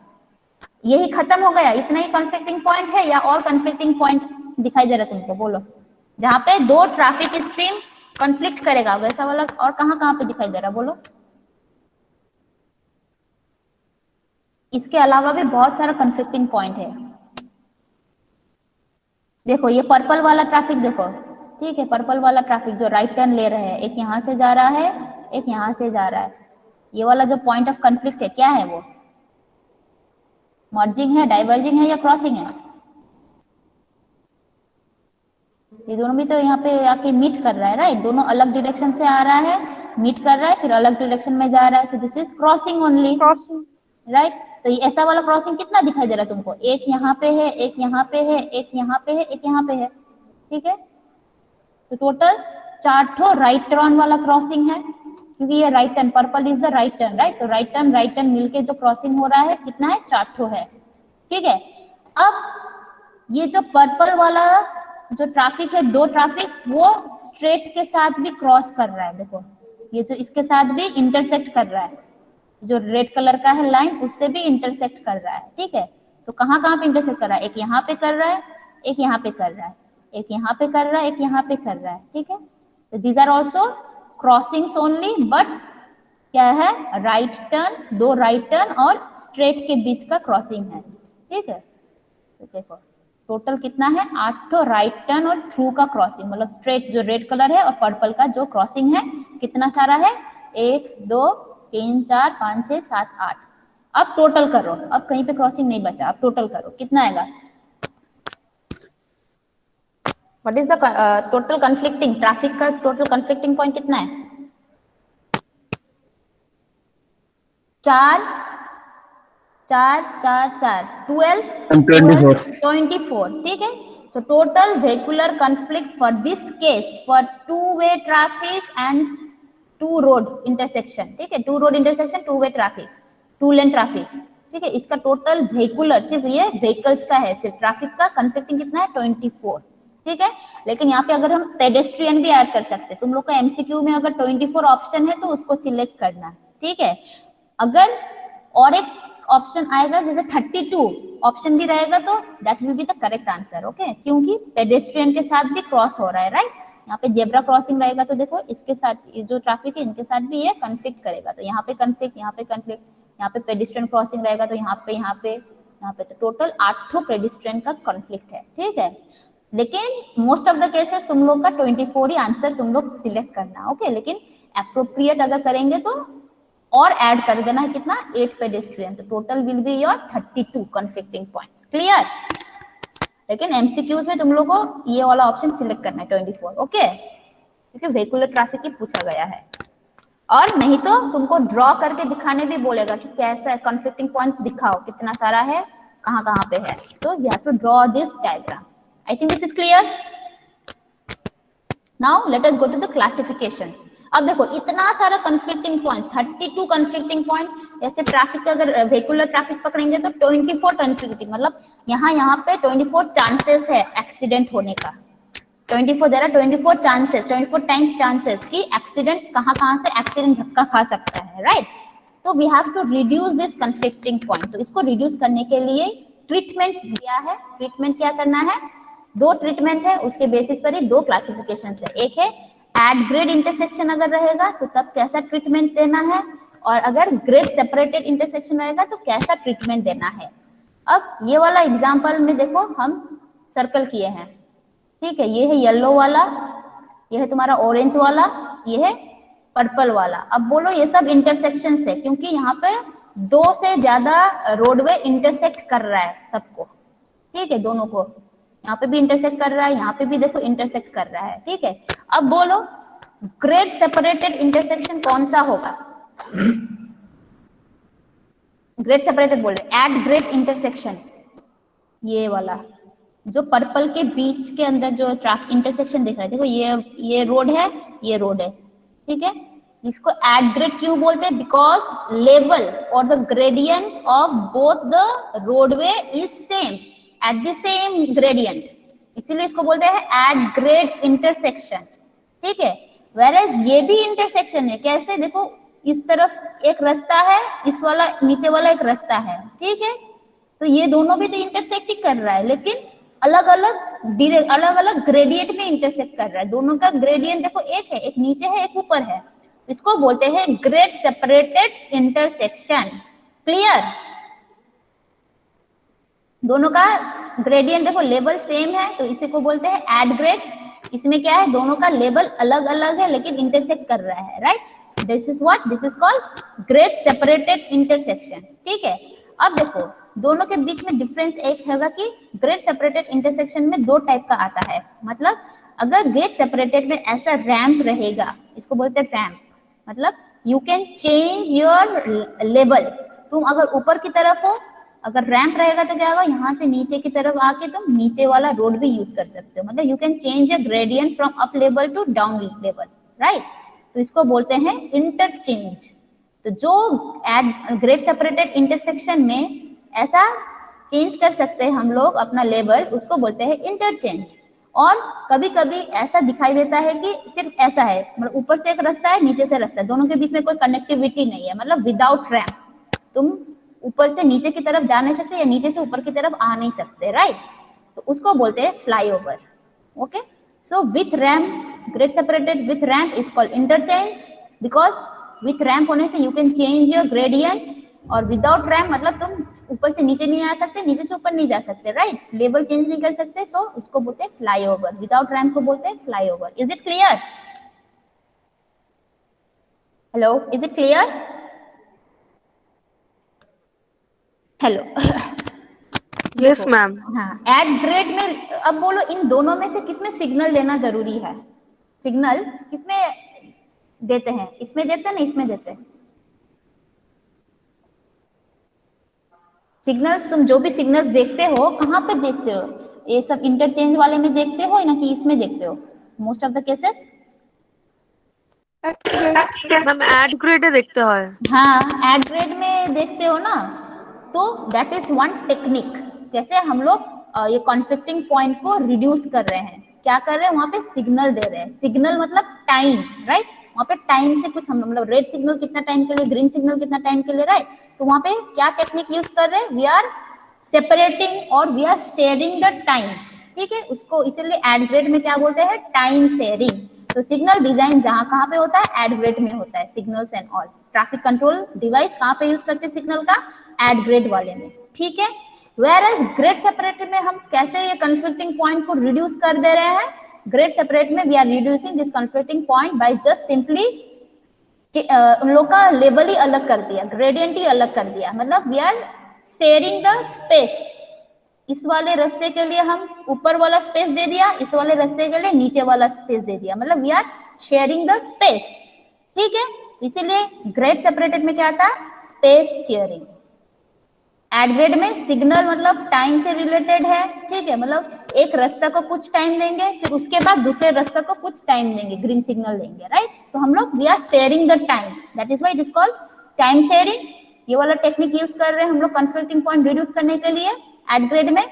यही खत्म हो गया, इतना ही कॉन्फ्लिक्टिंग पॉइंट है, या और कॉन्फ्लिक्टिंग पॉइंट दिखाई दे रहा है तुमको, बोलो। जहाँ पे दो ट्रैफिक स्ट्रीम कॉन्फ्लिक्ट करेगा, वैसा वाला और कहाँ पे दिखाई दे रहा है, बोलो। इसके अलावा भी बहुत सारा कॉन्फ्लिक्टिंग पॉइंट है। देखो ये पर्पल वाला ट्रैफिक देखो, ठीक है, पर्पल वाला ट्रैफिक जो राइट टर्न ले रहे हैं, एक यहाँ से जा रहा है, एक यहाँ से जा रहा है, ये वाला जो पॉइंट ऑफ कॉन्फ्लिक्ट है, क्या है वो, मर्जिंग है, डाइवर्जिंग है, या क्रॉसिंग है? ये दोनों भी तो यहाँ पे आके मीट कर रहा है, राइट। दोनों अलग डायरेक्शन से आ रहा है, मीट कर रहा है, फिर अलग डायरेक्शन में जा रहा है, so this is crossing only, right. तो ये ऐसा वाला क्रॉसिंग कितना दिखाई दे रहा है तुमको, एक यहाँ पे है, एक यहाँ पे है, एक यहाँ पे है, एक यहाँ पे है, ठीक है। तो टोटल 4 ठो राइट टर्न वाला क्रॉसिंग है, क्योंकि ये right turn, purple is the right turn, right. तो राइट टर्न मिलके जो क्रॉसिंग हो रहा है कितना है, 4 ठो है, ठीक है। अब ये जो पर्पल वाला जो ट्रैफिक है, दो ट्रैफिक, वो स्ट्रेट के साथ भी क्रॉस कर रहा है, देखो ये जो इसके साथ भी इंटरसेक्ट कर रहा है, जो रेड कलर का है लाइन, उससे भी इंटरसेक्ट कर रहा है, ठीक है। तो कहाँ कहाँ पे इंटरसेक्ट कर रहा है, एक यहाँ पे कर रहा है, एक यहाँ पे कर रहा है, एक यहाँ पे कर रहा है, एक यहाँ पे कर रहा है, ठीक है। तो these are also crossings only, but क्या है, राइट टर्न, दो राइट टर्न और स्ट्रेट के बीच का क्रॉसिंग है, ठीक है। तो देखो टोटल कितना है, 8 राइट टर्न और थ्रू का क्रॉसिंग, मतलब स्ट्रेट जो रेड कलर है और पर्पल का जो क्रॉसिंग है, कितना सारा है, 1 2 3 4 5 6 7 8। अब टोटल करो, अब कहीं पे क्रॉसिंग नहीं बचा, अब टोटल करो कितना आएगा, what is the total conflicting, traffic का टोटल कंफ्लिक्टिंग पॉइंट कितना है, 4 4 4 4 12 24, ठीक है। So total vehicular conflict for this case for two way traffic and two road intersection, ठीक है, two road intersection, two way traffic, two lane traffic, ठीक है। इसका टोटल वेहिकुलर, सिर्फ ये व्हीकल्स का है, सिर्फ ट्रैफिक का कॉन्फ्लिक्टिंग कितना है, 24, ठीक है। लेकिन यहाँ पे अगर हम पेडेस्ट्रियन भी ऐड कर सकते हैं, तुम लोग का एमसीक्यू में अगर 24 ऑप्शन है तो उसको सिलेक्ट करना, ठीक है। अगर और एक ऑप्शन आएगा जैसे 32 ऑप्शन भी रहेगा तो that will be the correct answer, okay, क्योंकि पेडेस्ट्रियन के साथ भी क्रॉस हो रहा है, राइट। यहाँ पे जेब्रा क्रॉसिंग रहेगा तो देखो इसके साथ ये जो ट्रैफिक है इनके साथ भी ये कॉन्फ्लिक्ट करेगा, तो यहाँ पे कॉन्फ्लिक्ट, यहाँ पे कॉन्फ्लिक्ट, यहाँ पे पेडेस्ट्रियन क्रॉसिंग रहेगा तो यहाँ पे यहाँ पे यहाँ पे, तो टोटल 8 पेडेस्ट्रियन का कॉन्फ्लिक्ट है, ठीक है। लेकिन मोस्ट ऑफ द केसेस तुम लोग का 24 ही आंसर तुम लोग सिलेक्ट करना, ओके। लेकिन एप्रोप्रिएट अगर करेंगे तो और ऐड कर देना है कितना, 8 पेडेस्ट्रियन, तो total will be your 32 conflicting points, clear. लेकिन एमसीक्यूज में तुम लोग को ये वाला ऑप्शन सिलेक्ट करना है 24, ओके, क्योंकि वेहिकुलर ट्रैफिक ही पूछा गया है। और नहीं तो तुमको ड्रॉ करके दिखाने भी बोलेगा कि कैसा है, कॉन्फ्लिक्टिंग पॉइंट्स दिखाओ, कितना सारा है, कहाँ कहाँ पे है, तो you have to draw this diagram. I think this is clear. Now let us go to the classifications. अब देखो इतना सारा कॉन्फ्लिक्टिंग पॉइंट, 32 कॉन्फ्लिक्टिंग पॉइंट, जैसे ट्रैफिक का अगर वेहिकुलर ट्रैफिक पकड़ेंगे तो 24 कॉन्फ्लिक्टिंग, मतलब यहाँ पे 24 चांसेस है एक्सीडेंट होने का, 24 there are 24 chances, 24 times chances कि एक्सीडेंट कहाँ से एक्सीडेंट धक्का खा सकता है, राइट। तो we have to reduce this conflicting point, तो इसको रिड्यूस करने के लिए ट्रीटमेंट दिया है। ट्रीटमेंट क्या करना है, 2 ट्रीटमेंट है, उसके बेसिस पर ही 2 क्लासिफिकेशन है। एक है एड ग्रेड इंटरसेक्शन अगर रहेगा तो तब कैसा ट्रीटमेंट देना है, और अगर ग्रेड सेपरेटेड इंटरसेक्शन रहेगा तो कैसा ट्रीटमेंट देना है। अब ये वाला एग्जांपल में देखो हम सर्कल किए हैं, ठीक है, ये है येलो वाला, ये है तुम्हारा ऑरेंज वाला, ये है पर्पल वाला। अब बोलो ये सब इंटरसेक्शन है क्योंकि यहाँ पे 2 से ज्यादा रोडवे इंटरसेक्ट कर रहा है सबको, ठीक है, दोनों को, यहाँ पे भी इंटरसेक्ट कर रहा है, यहाँ पे भी देखो इंटरसेक्ट कर रहा है, ठीक है। अब बोलो ग्रेड सेपरेटेड इंटरसेक्शन कौन सा होगा, ग्रेड सेपरेटेड बोल रहे, एट ग्रेड इंटरसेक्शन, ये वाला जो पर्पल के बीच के अंदर जो ट्रैफिक इंटरसेक्शन दिख रहा है, देखो ये रोड है, ये रोड है, ठीक है। इसको एट ग्रेड क्यों बोलते हैं, बिकॉज लेवल और the gradient of both the roadway is same at the same gradient, इसीलिए इसको बोलते हैं एट ग्रेड इंटरसेक्शन, ठीक है। वेरएज ये भी इंटरसेक्शन है, कैसे, देखो इस तरफ एक रास्ता है, इस वाला नीचे वाला एक रास्ता है, ठीक है, तो ये दोनों भी तो इंटरसेक्ट ही कर रहा है, लेकिन अलग अलग ग्रेडियंट में इंटरसेक्ट कर रहा है। दोनों का ग्रेडियंट देखो एक है, एक नीचे है, एक ऊपर है, इसको बोलते हैं ग्रेड सेपरेटेड इंटरसेक्शन, क्लियर। दोनों का ग्रेडियंट देखो लेवल सेम है तो इसी को बोलते हैं एट ग्रेड। इसमें क्या है, दोनों का लेवल अलग अलग है लेकिन इंटरसेक्ट कर रहा है, right. This is what, this is called grade separated intersection, ठीक है। अब देखो दोनों के बीच में डिफरेंस एक होगा कि ग्रेड सेपरेटेड इंटरसेक्शन में 2 टाइप का आता है, मतलब अगर ग्रेड सेपरेटेड में ऐसा रैंप रहेगा, इसको बोलते हैं रैंप, मतलब you can change your level. तुम अगर ऊपर की तरफ हो, अगर रैंप रहेगा तो क्या होगा, यहाँ से नीचे की तरफ आके तुम नीचे वाला रोड भी यूज कर सकते हो, मतलब you can change your gradient from up level to down level, right. तो इसको बोलते हैं इंटरचेंज। तो जो ग्रेड सेपरेटेड इंटरसेक्शन में ऐसा चेंज कर सकते हैं हम लोग अपना लेवल, उसको बोलते हैं इंटरचेंज। और कभी कभी ऐसा दिखाई देता है कि सिर्फ ऐसा है, मतलब ऊपर से एक रास्ता है, नीचे से रास्ता है, दोनों के बीच में कोई कनेक्टिविटी नहीं है, मतलब विदाउट रैंप तुम ऊपर से नीचे की तरफ जा नहीं सकते या नीचे से ऊपर की तरफ आ नहीं सकते, राइट? तो उसको बोलते हैं flyover. Okay, so with ramp, grade separated with ramp is called interchange, because with ramp होने से you can change your gradient, और विदाउट रैम्प मतलब तुम ऊपर से नीचे नहीं आ सकते, नीचे से ऊपर नहीं जा सकते, राइट? लेवल चेंज नहीं कर सकते, सो उसको बोलते हैं फ्लाईओवर। विदाउट रैम्प को बोलते हैं flyover. Is it clear? Hello, is it clear? Hello. Yes ma'am. हाँ, एट ग्रेड में अब बोलो इन दोनों में से किसमें सिग्नल देना जरूरी है? सिग्नल किसमें देते हैं? इसमें देते हैं ना, इसमें देते हैं? सिग्नल्स, तुम जो भी सिग्नल्स देखते हो कहाँ पे देखते हो? ये सब इंटरचेंज वाले में देखते हो ना कि इसमें देखते हो? Most of the cases ma'am at grade देखते हैं। हाँ, एट ग्रेड में देखते हो ना, तो दैट इज वन टेक्निक। कैसे हम लोग ये कॉन्फ्लिक्टिंग पॉइंट को रिड्यूस कर रहे हैं? क्या कर रहे हैं? वहां पे सिग्नल दे रहे हैं। सिग्नल मतलब टाइम, राइट? वहां पे टाइम से कुछ हम मतलब रेड सिग्नल कितना टाइम के लिए, ग्रीन सिग्नल कितना टाइम के लिए, राइट? तो वहां पे क्या टेक्निक यूज कर रहे हैं? वी आर सेपरेटिंग और we are sharing the time, ठीक है? उसको इसीलिए एट ग्रेड में क्या बोलते हैं? Time sharing. तो सिग्नल डिजाइन जहां कहाँ पे होता है? एट ग्रेड में होता है। Signals and all traffic control device कहाँ पे यूज करते हैं सिग्नल का? एट ग्रेड वाले में, ठीक है? Whereas ग्रेड सेपरेटर में हम कैसे ये कन्फ्लिक्टिंग पॉइंट को रिड्यूस कर दे रहे हैं? ग्रेड सेपरेट में we are reducing this conflicting point by just simply उन लोग का लेवल ही अलग कर दिया, ग्रेडियंट ही अलग कर दिया। मतलब we are sharing the space. इस वाले रास्ते के लिए हम ऊपर वाला स्पेस दे दिया, इस वाले रास्ते के लिए नीचे वाला स्पेस दे दिया, मतलब we are sharing the space, ठीक है? इसीलिए ग्रेड सेपरेटेड में क्या था? Space sharing. एट ग्रेड में सिग्नल मतलब टाइम से रिलेटेड है, ठीक है? मतलब एक रास्ता को कुछ टाइम देंगे, फिर उसके बाद दूसरे रास्ते को कुछ टाइम देंगे, ग्रीन सिग्नल देंगे, राइट? तो हम लोग we are sharing the time, that is why it is called time sharing. ये वाला टेक्निक यूज कर रहे हैं हम लोग कन्फ्लिक्टिंग पॉइंट रिड्यूस करने के लिए एट ग्रेड में।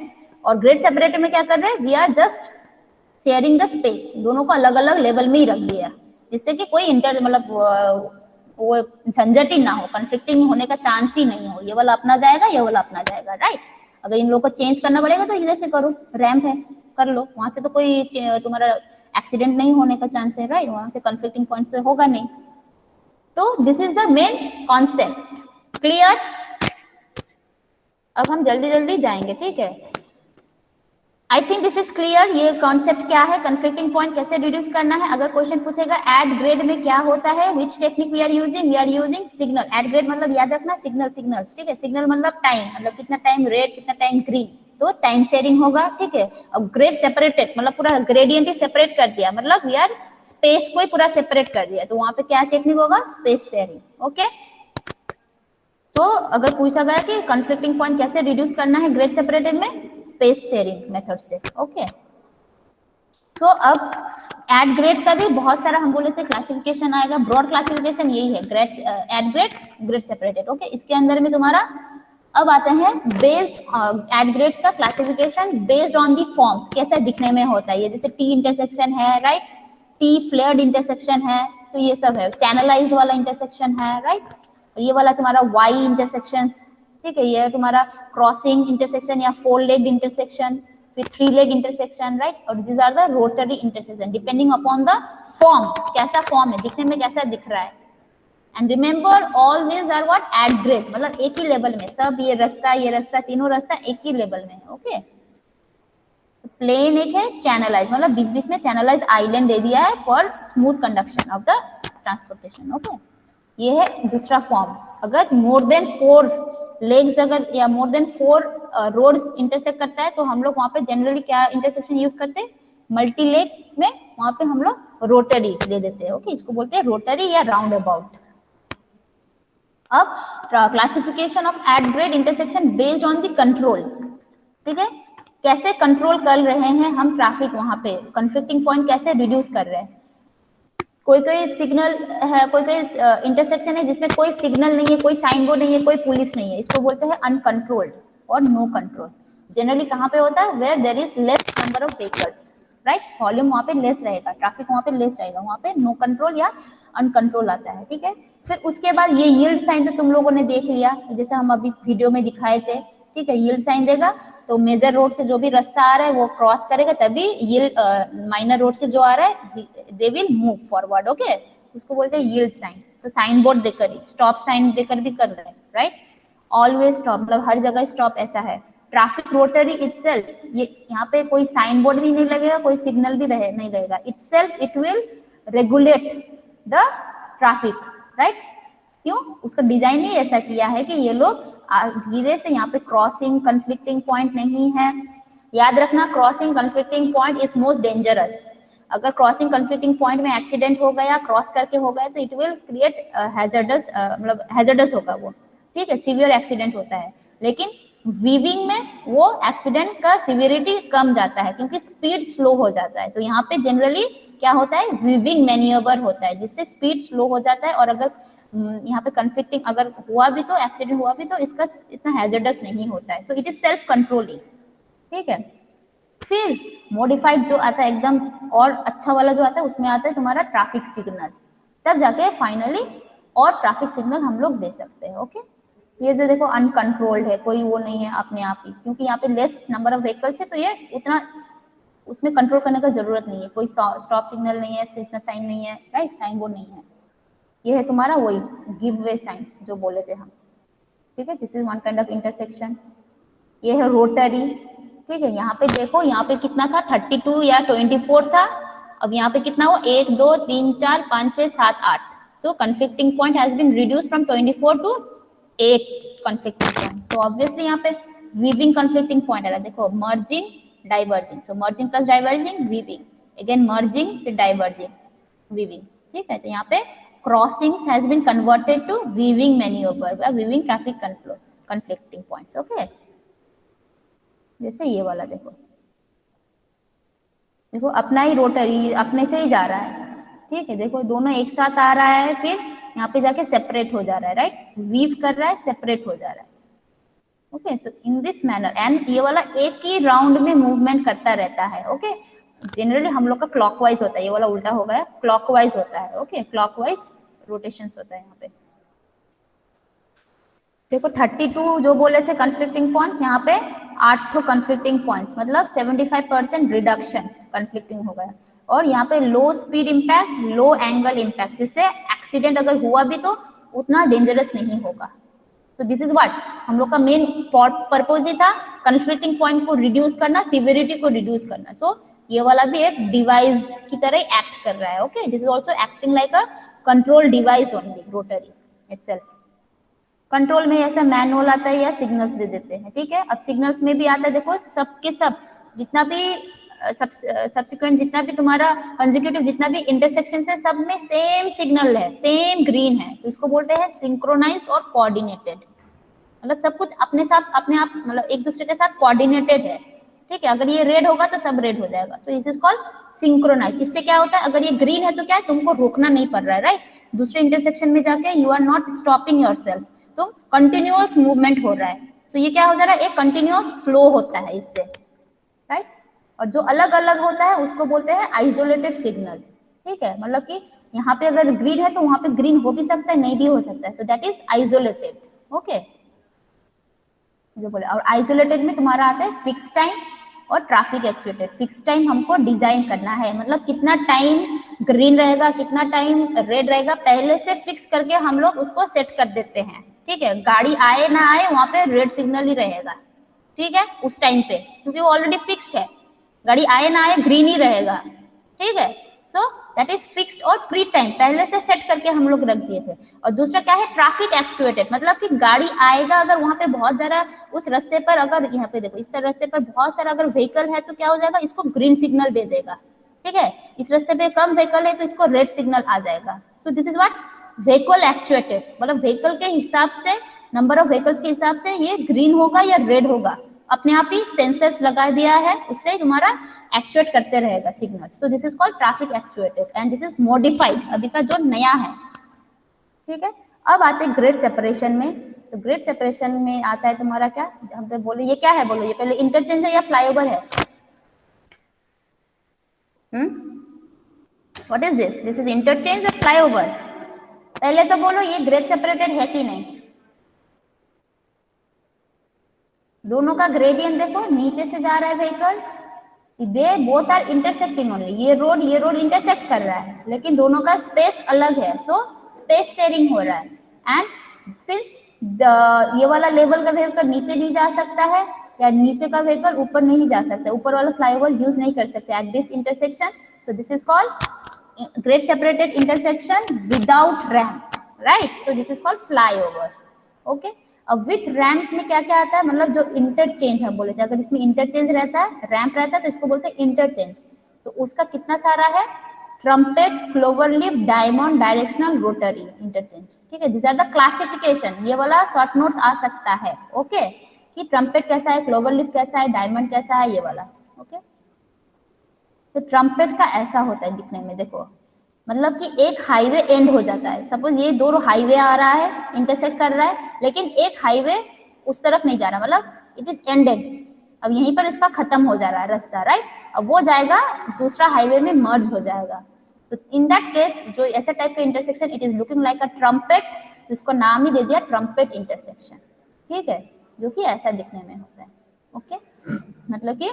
और ग्रेड सेपरेटर में क्या कर रहे हैं? We are just sharing the space. दोनों को अलग अलग लेवल में ही रख दिया, जिससे कि कोई इंटर मतलब वो झंझट ही ना हो, कन्फ्लिक्टिंग होने का चांस ही नहीं हो। ये वाला अपना जाएगा, ये वाला अपना जाएगा, राइट? अगर इन लोगों को चेंज करना पड़ेगा तो इधर से करो, रैंप है कर लो, वहां से तो कोई तुम्हारा एक्सीडेंट नहीं होने का चांस है, राइट? वहां से कन्फ्लिक्टिंग पॉइंट तो होगा नहीं। तो this is the main concept, clear? अब हम जल्दी जल्दी जाएंगे, ठीक है? आई थिंक दिस इज क्लियर। ये कॉन्सेप्ट क्या है, कन्फ्लिक्टिंग पॉइंट कैसे रिड्यूस करना है। अगर क्वेश्चन पूछेगा एट ग्रेड में क्या होता है, which technique we are using signal. At grade मतलब याद रखना सिग्नल, सिग्नल्स, ठीक है? सिग्नल मतलब टाइम, मतलब कितना टाइम रेड, कितना टाइम ग्रीन, तो टाइम शेयरिंग होगा, ठीक है? अब ग्रेड सेपरेटेड मतलब पूरा ग्रेडियंट ही सेपरेट कर दिया, मतलब वी आर स्पेस को ही पूरा सेपरेट कर दिया, तो वहां पे क्या टेक्निक होगा? Space sharing, okay? तो अगर पूछा गया कि कन्फ्लिक्टिंग पॉइंट कैसे रिड्यूस करना है ग्रेड सेपरेटेड में, स्पेस शेयरिंग मेथड से, ओके? तो अब एट ग्रेड का भी बहुत सारा हम बोले थे क्लासिफिकेशन आएगा। ब्रॉड क्लासिफिकेशन यही है, grade at grade, grade separated, okay? इसके अंदर में तुम्हारा अब आते हैं बेस्ड एट ग्रेड का classification based on the forms, कैसा दिखने में होता है। ये जैसे टी इंटरसेक्शन है, राइट? टी फ्लेयर्ड इंटरसेक्शन है, तो ये सब है। चैनलाइज्ड वाला इंटरसेक्शन है, राइट? और ये वाला तुम्हारा वाई इंटरसेक्शंस, ठीक है? ये तुम्हारा क्रॉसिंग इंटरसेक्शन या फोर लेग इंटरसेक्शन, फिर थ्री लेग इंटरसेक्शन, राइट? और this are the rotary intersection depending upon the form, कैसा फॉर्म है, दिखने में कैसा दिख रहा है। And remember all this are what? At grade, मतलब एक ही लेवल में सब, ये रास्ता तीनों रास्ता एक ही लेवल में है, ओके? प्लेन एक है, चैनलाइज मतलब बीच बीच में चैनलाइज आइलैंड दे दिया है for smooth conduction of the transportation, okay? ये है दूसरा फॉर्म। अगर मोर देन 4 लेग्स अगर या मोर देन 4 रोड्स इंटरसेक्ट करता है तो हम लोग वहां पे जनरली क्या इंटरसेक्शन यूज करते हैं? मल्टी लेग में वहां पे हम लोग रोटरी दे देते हैं, ओके? इसको बोलते हैं रोटरी या राउंड अबाउट। अब classification of at grade intersection based on the control, ठीक है? कैसे कंट्रोल कर रहे हैं हम ट्रैफिक, वहां पे कन्फ्लिक्टिंग पॉइंट कैसे रिड्यूस कर रहे हैं। कोई कोई सिग्नल है, कोई कोई इंटरसेक्शन है जिसमें कोई सिग्नल नहीं है, कोई साइन बोर्ड नहीं है, कोई पुलिस नहीं है, इसको बोलते हैं अनकंट्रोल्ड और नो कंट्रोल। जनरली कहाँ पे होता है? Where there is less number of vehicles, right, volume वहाँ पे लेस रहेगा, ट्रैफिक वहाँ पे लेस रहेगा, वहाँ पे नो कंट्रोल या अनकंट्रोल आता है, ठीक है। फिर उसके बाद ये यील्ड साइन तो तुम लोगों ने देख लिया, जैसे हम अभी वीडियो में दिखाए थे, ठीक है। यील्ड साइन देगा तो मेजर रोड से जो भी रास्ता आ रहा है वो क्रॉस करेगा, तभी यील्ड माइनर रोड से जो आ रहा है they will move forward, okay, उसको बोलते हैं यील्ड साइन। तो साइन बोर्ड देकर ही, स्टॉप साइन देकर भी कर रहे हैं, राइट, ऑलवेज स्टॉप, मतलब हर जगह स्टॉप, ऐसा है। ट्रैफिक रोटरी इटसेल्फ, ये यहाँ पे कोई साइन बोर्ड भी नहीं लगेगा, कोई सिग्नल भी नहीं लगेगा, itself it will regulate the traffic, right. क्यों? उसका डिजाइन ही ऐसा किया है कि ये लोग धीरे से, यहाँ पे क्रॉसिंग कंफ्लिक्टिंग पॉइंट नहीं है। याद रखना, crossing conflicting point is most dangerous. अगर क्रॉसिंग कंफ्लिक्टिंग पॉइंट में एक्सीडेंट हो गया, क्रॉस करके हो गया, तो इट विल क्रिएट हैजर्डस, मतलब हैजर्डस होगा वो, ठीक है, सीवियर एक्सीडेंट होता है। लेकिन वीविंग में वो एक्सीडेंट का सिवियरिटी कम जाता है क्योंकि स्पीड स्लो हो जाता है। तो यहाँ पे जनरली क्या होता है, वीविंग मैन्यूवर होता है जिससे स्पीड स्लो हो जाता है, और अगर यहाँ पे कंफ्लिक्टिंग अगर हुआ भी तो, एक्सीडेंट हुआ भी तो इसका इतना हैजर्डस नहीं होता है। So it is self controlling, ठीक है। फिर मॉडिफाइड जो आता है एकदम और अच्छा वाला जो आता है, उसमें आता है तुम्हारा ट्रैफिक सिग्नल, तब जाके फाइनली और ट्रैफिक सिग्नल हम लोग दे सकते हैं, ओके। ये जो देखो अनकंट्रोल्ड है, कोई वो नहीं है अपने आप ही, क्योंकि यहाँ पे लेस नंबर ऑफ व्हीकल्स है तो ये उतना उसमें कंट्रोल करने का जरूरत नहीं है, कोई स्टॉप सिग्नल नहीं है, सिग्नल साइन नहीं है, राइट, साइन बोर्ड नहीं है। ये है तुम्हारा वही गिव वे साइन जो बोले थे हम, ठीक है। This is one kind of intersection. ये है रोटरी, ठीक है। यहाँ पे देखो, यहाँ पे कितना था, 32 या 24 था, अब यहाँ पे कितना हो, 1 2 3 4 5 6 7 8। So conflicting point has been reduced from 24 to 8 conflicting point. तो ऑब्वियसली यहाँ पे वीविंग कंफ्लिक्टिंग पॉइंट आ रहा है, देखो merging diverging, so merging plus diverging weaving, again merging फिर डाइवर्जिंग वीविंग, ठीक है। तो यहाँ पे crossings has been converted to weaving manoeuvre या weaving traffic conflicting points, okay. जैसे ये वाला देखो, देखो अपना ही रोटरी अपने से ही जा रहा है, ठीक है, देखो दोनों एक साथ आ रहा है, फिर यहाँ पे जाके सेपरेट हो जा रहा है, राइट, वीव कर रहा है, सेपरेट हो जा रहा है, okay. So in this manner, and ये वाला एक ही राउंड में मूवमेंट करता रहता है, ओके। जनरली हम लोग का क्लॉकवाइज होता है, ये वाला उल्टा हो गया, क्लॉकवाइज होता है, ओके, क्लॉकवाइज रोटेशंस होता है यहाँ पे। देखो 32 जो बोले थे कंफ्लिक्टिंग पॉइंट्स, यहाँ पे 8 कंफ्लिक्टिंग पॉइंट्स, मतलब 75% रिडक्शन कंफ्लिक्टिंग हो गया। और यहाँ पे लो स्पीड इम्पैक्ट, लो एंगल इम्पैक्ट, जिससे एक्सीडेंट अगर हुआ भी तो उतना डेंजरस नहीं होगा। तो दिस इज व्हाट हम लोग का मेन पर्पज ही था, कंफ्लिक्टिंग पॉइंट को रिड्यूस करना, सिवियरिटी को रिड्यूस करना। सो ये वाला भी एक डिवाइस की तरह एक्ट कर रहा है, okay. This is also acting like a control device only, rotary itself. Control में ऐसा मैनुअल आता है या सिग्नल्स दे देते हैं, ठीक है। अब सिग्नल्स में भी आता है, देखो सबके सब जितना भी सब्सिक्वेंट जितना भी तुम्हारा कंसेक्यूटिव जितना भी इंटरसेक्शन है, सब में सेम सिग्नल है, सेम ग्रीन है, तो इसको बोलते हैं सिंक्रोनाइज्ड और कोऑर्डिनेटेड। मतलब सब कुछ अपने साथ अपने आप, मतलब एक दूसरे के साथ कोऑर्डिनेटेड है, ठीक है। अगर ये रेड होगा तो सब रेड हो जाएगा, so this is called synchronize. इससे क्या होता है, अगर ये ग्रीन है तो क्या है, तुमको रोकना नहीं पड़ रहा है, राइट। दूसरे इंटरसेक्शन में जाके you are not stopping yourself, तो कंटिन्यूअस मूवमेंट हो रहा है। सो ये क्या हो जा रहा है, एक कंटिन्यूअस फ्लो होता है इससे, राइट। और जो अलग अलग होता है उसको बोलते हैं आइसोलेटेड सिग्नल, ठीक है। मतलब कि यहाँ पे अगर ग्रीन है तो वहां पे ग्रीन हो भी सकता है, नहीं भी हो सकता है, so that is isolated, okay, जो बोले। और आइसोलेटेड में तुम्हारा आता है फिक्स टाइम और ट्रैफिक एक्चुएटेड। फिक्स टाइम हमको डिजाइन करना है, मतलब कितना टाइम ग्रीन रहेगा, कितना टाइम रेड रहेगा, पहले से फिक्स करके हम लोग उसको सेट कर देते हैं, ठीक है। गाड़ी आए ना आए वहां पे रेड सिग्नल ही रहेगा, ठीक है, उस टाइम पे, क्योंकि वो ऑलरेडी फिक्स्ड है। गाड़ी आए ना आए ग्रीन ही रहेगा, ठीक है। सो दैट इज फिक्स्ड और प्री टाइम पहले से सेट करके हम लोग रख दिए थे। और दूसरा क्या है, ट्रैफिक एक्चुएटेड, मतलब कि गाड़ी आएगा, अगर वहां पे बहुत ज्यादा उस रास्ते पर, अगर यहाँ पे देखो इस तरह रास्ते पर बहुत सारा अगर व्हीकल है तो क्या हो जाएगा, इसको ग्रीन सिग्नल दे देगा, ठीक है। इस रास्ते पे कम व्हीकल है तो इसको रेड सिग्नल आ जाएगा। So this is what vehicle actuated, मतलब व्हीकल के हिसाब से, नंबर ऑफ व्हीकल्स के हिसाब से ये ग्रीन होगा या रेड होगा, अपने आप ही सेंसर्स लगा दिया है, उससे तुम्हारा एक्चुएट करते रहेगा signal. So this is called traffic actuated and this is modified, अभी का जो नया है, ठीक है। अब आते हैं ग्रेड सेपरेशन में। तो ग्रेड सेपरेशन में आता है तुम्हारा क्या, हम तो बोले ये क्या है, बोलो ये पहले इंटरचेंज है या फ्लाईओवर है, what is this? This is interchange और फ्लाईओवर? पहले तो बोलो ये ग्रेड सेपरेटेड है कि नहीं? दोनों का ग्रेडियंट देखो, नीचे से जा रहा है vehicle, they both are intersecting only, ये रोड इंटरसेक्ट कर रहा है, लेकिन दोनों का स्पेस अलग है, सो स्पेस शेयरिंग हो रहा है। एंड सिंस ये वाला लेवल का व्हीकल नीचे नहीं जा सकता है, या नीचे का व्हीकल ऊपर नहीं जा सकता, ऊपर वाला फ्लाईओवर यूज नहीं कर सकते at this intersection, so this is called grade separated intersection without ramp, right? So this is called flyover. Okay, अब विथ रैम्प में क्या क्या आता है, मतलब जो इंटरचेंज हम बोले थे, अगर इसमें इंटरचेंज रहता है, रैम्प रहता है, तो इसको बोलते हैं इंटरचेंज। तो उसका कितना सारा है? Trumpet, cloverleaf, diamond, directional, rotary interchange. ठीक है, दिस आर द क्लासिफिकेशन। ये वाला शॉर्ट नोट्स आ सकता है, ओके, कि ट्रम्पेट कैसा है, क्लोवरलीफ कैसा है, डायमंड कैसा है, ये वाला। ओके, तो ट्रम्पेट का ऐसा होता है दिखने में, देखो, मतलब कि एक हाईवे एंड हो जाता है, सपोज ये दो हाईवे आ रहा है, इंटरसेक्ट कर रहा है, लेकिन एक हाईवे उस तरफ नहीं जा रहा, मतलब इट इज एंडेड, अब यहीं पर इसका खत्म हो जा रहा है रास्ता, राइट? अब वो जाएगा दूसरा हाईवे में मर्ज हो जाएगा, तो इन दैट केस जो ऐसा टाइप का intersection, it is looking like a trumpet, इसको नाम ही दे दिया ट्रम्पेट इंटरसेक्शन। ठीक है, जो कि ऐसा दिखने में होता है। ओके, मतलब कि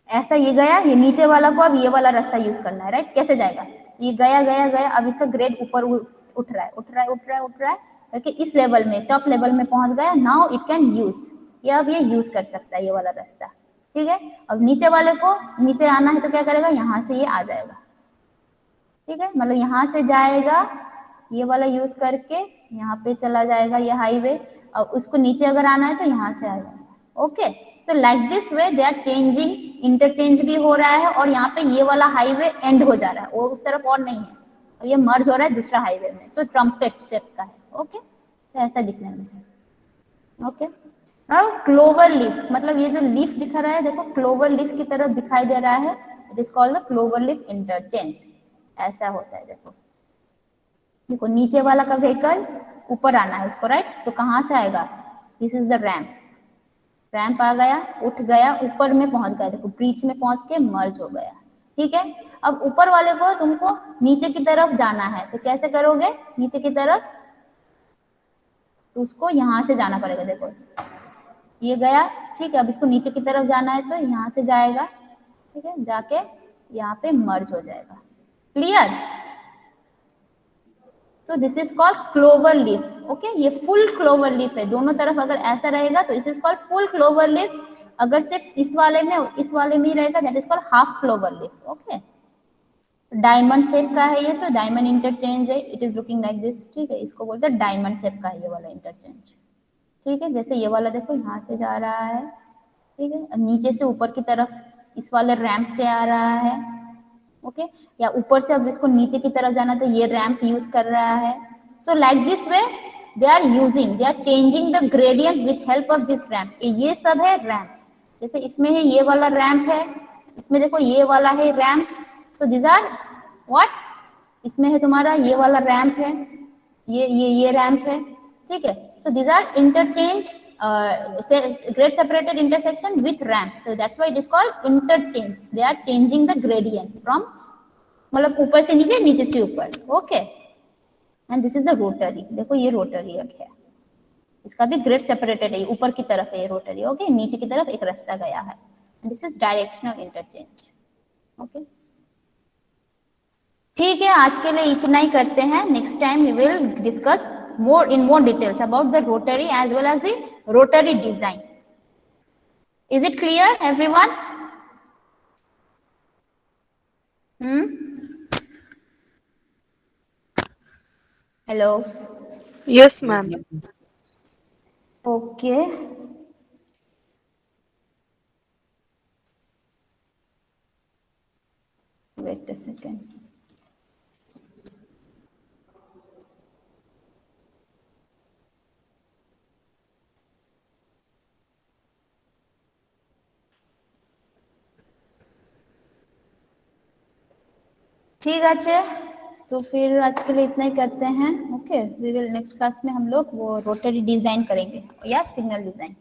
ऐसा ये गया, ये नीचे वाला को अब ये वाला रास्ता यूज करना है, राइट? कैसे जाएगा? ये गया गया गया, अब इसका ग्रेड ऊपर उठ रहा है, उठ रहा है, उठ रहा है, उठ रहा है, करके इस लेवल में, टॉप लेवल में पहुंच गया। नाउ इट कैन यूज, ये अब ये यूज कर सकता है ये वाला रास्ता। ठीक है, अब नीचे वाले को नीचे आना है तो क्या करेगा? यहाँ से ये आ जाएगा। ठीक है, मतलब यहाँ से जाएगा, ये वाला यूज करके यहाँ पे चला जाएगा ये हाईवे, और उसको नीचे अगर आना है तो यहाँ से आ जाएगा। Okay, so like this way they are changing, interchange भी हो रहा है, और यहाँ पे ये वाला हाईवे एंड हो जा रहा है, वो उस तरफ और नहीं है, और ये मर्ज हो रहा है दूसरा हाईवे में। सो ट्रम्पेट शेप का है। ओके, तो ऐसा दिखने में है। ओके, और क्लोवर लीफ, मतलब ये जो लीफ दिखा रहा है, देखो क्लोवर लीफ की तरफ दिखाई दे रहा है, it is called the clover leaf interchange. ऐसा होता है, देखो देखो नीचे वाला का व्हीकल ऊपर आना है उसको, राइट? तो कहाँ से आएगा? This is the ramp, ramp आ गया, उठ गया, ऊपर में पहुंच गया, देखो ब्रीच में पहुंच के मर्ज हो गया। ठीक है, अब ऊपर वाले को तुमको नीचे की तरफ जाना है, तो कैसे करोगे नीचे की तरफ? तो उसको यहाँ से जाना पड़ेगा, देखो ये गया। ठीक है, अब इसको नीचे की तरफ जाना है तो यहाँ से जाएगा। ठीक है, जाके यहाँ पे मर्ज हो जाएगा। क्लियर? तो this is called clover leaf. Okay, ये फुल क्लोवर लीफ है, दोनों तरफ अगर ऐसा रहेगा तो it is called full clover leaf. अगर सिर्फ इस वाले में ही रहेगा, that is called half clover leaf. Okay, diamond shape का है ये, तो डायमंड इंटरचेंज है, it is looking like this. ठीक है, इसको बोलते हैं डायमंड शेप का है ये वाला इंटरचेंज। ठीक है, जैसे ये वाला देखो यहाँ से जा रहा है, ठीक है, अब नीचे से ऊपर की तरफ इस वाले रैंप से आ रहा है। ओके, या ऊपर से अब इसको नीचे की तरफ जाना तो ये रैंप यूज कर रहा है। So like this way they are changing the gradient with help of this ramp. ये सब है रैंप, जैसे इसमें है ये वाला रैंप है, इसमें देखो ये वाला है ramp. So this are what, इसमें है तुम्हारा ये वाला रैंप है, ये रैंप है। ठीक है, so this are interchange, grade separated intersection with ramp, so that's why it is called interchange. They are changing the gradient from, मतलब ऊपर से नीचे, नीचे से ऊपर। Okay, and this is the rotary, देखो ये रोटरी है, इसका भी ग्रेड सेपरेटेड है, ऊपर की तरफ है ये रोटरी। ओके, नीचे की तरफ एक रास्ता गया है, and this is directional interchange. Okay, ठीक है, आज के लिए इतना ही करते हैं। Next time we will discuss more details about the rotary as well as the rotary design. Is it clear, everyone? Hello. Yes, ma'am. Okay. Wait a second. ठीक है, तो फिर आज के लिए इतना ही करते हैं। Okay, we will next class में हम लोग वो रोटरी डिजाइन करेंगे या सिग्नल डिजाइन।